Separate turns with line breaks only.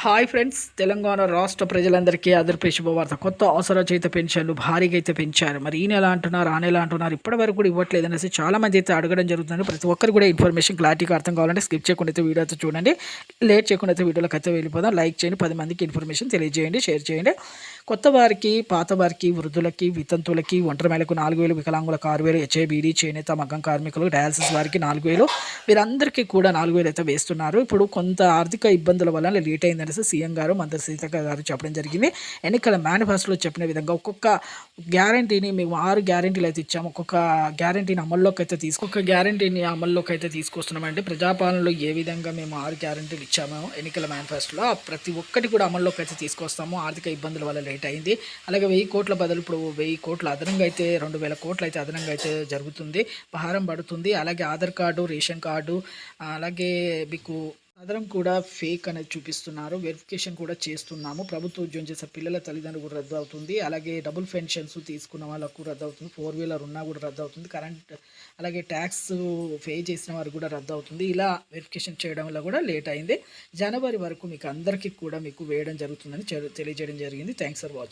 Hi friends, Telangana రాష్ట్ర ప్రజలందరికీ ఆదర్పే శుభవార్త. కొత్త ఆసరా చేత పెన్షన్లు భారీగా అయితే పెంచారు. మరి ఈ నెల అంటున్నారు, ఆ నెల అంటున్నారు, ఇప్పటి వరకు కూడా ఇవ్వట్లేదు అనేసి చాలామంది అయితే అడగడం జరుగుతుంది. ప్రతి ఒక్కరు కూడా ఇన్ఫర్మేషన్ క్లారిటీగా అర్థం కావాలంటే స్కిప్ చేయకుండా అయితే వీడియో అయితే చూడండి. లేట్ చేయకుండా అయితే వీడియోలోకి అయితే వెళ్ళిపోదాం. లైక్ చేయండి, 10 మందికి ఇన్ఫర్మేషన్ తెలియజేయండి, షేర్ చేయండి. కొత్త వారికి, పాత వారికి, వృద్ధులకి, వితంతులకి, ఒంటరి మహిళలకు 4,000, వికలాంగులకు 6,000, హెచ్ఐబీడీ, చేనేత, మగ్గం కార్మికులకు, డయాలసిస్ వారికి 4,000, వీరందరికీ కూడా 4,000 అయితే వేస్తున్నారు. ఇప్పుడు కొంత ఆర్థిక ఇబ్బందుల వల్ల లేట్ అయిందనేసి సీఎం గారు మంత్రి సీతక్క గారు చెప్పడం జరిగింది. ఎన్నికల మేనిఫెస్టోలో చెప్పిన విధంగా ఒక్కొక్క గ్యారంటీని మేము 6 గ్యారంటీలు అయితే ఇచ్చాము. ఒక్కొక్క గ్యారంటీని అమల్లోకి అయితే తీసుకొస్తున్నామండి. ప్రజాపాలనలో ఏ విధంగా మేము 6 గ్యారంటీలు ఇచ్చామో ఎన్నికల మేనిఫెస్టోలో ప్రతి ఒక్కటి కూడా అమల్లోకి అయితే తీసుకొస్తాము. ఆర్థిక ఇబ్బందుల వల్ల లేట్ అయింది. అలాగే 1,000 కోట్ల బదులు ఇప్పుడు 1,000 కోట్ల అదనంగా అయితే 2,000 కోట్లు అయితే అదనంగా అయితే జరుగుతుంది, భారం పడుతుంది. అలాగే ఆధార్ కార్డు, రేషన్ కార్డు, అలాగే మీకు ఆధారం కూడా ఫేక్ అనేది చూపిస్తున్నారు. వెరిఫికేషన్ కూడా చేస్తున్నాము. ప్రభుత్వ ఉద్యోగం చేసే పిల్లల తల్లిదండ్రులు కూడా రద్దు అవుతుంది. అలాగే డబుల్ పెన్షన్స్ తీసుకున్న వాళ్ళకు రద్దు అవుతుంది. 4 వీలర్ ఉన్నా కూడా రద్దు అవుతుంది. కరెంట్ అలాగే ట్యాక్స్ పే చేసిన వారు కూడా రద్దు అవుతుంది. ఇలా వెరిఫికేషన్ చేయడం వల్ల కూడా లేట్ అయింది. జనవరి వరకు మీకు అందరికీ కూడా మీకు వేయడం జరుగుతుందని తెలియజేయడం జరిగింది. Thanks for watching.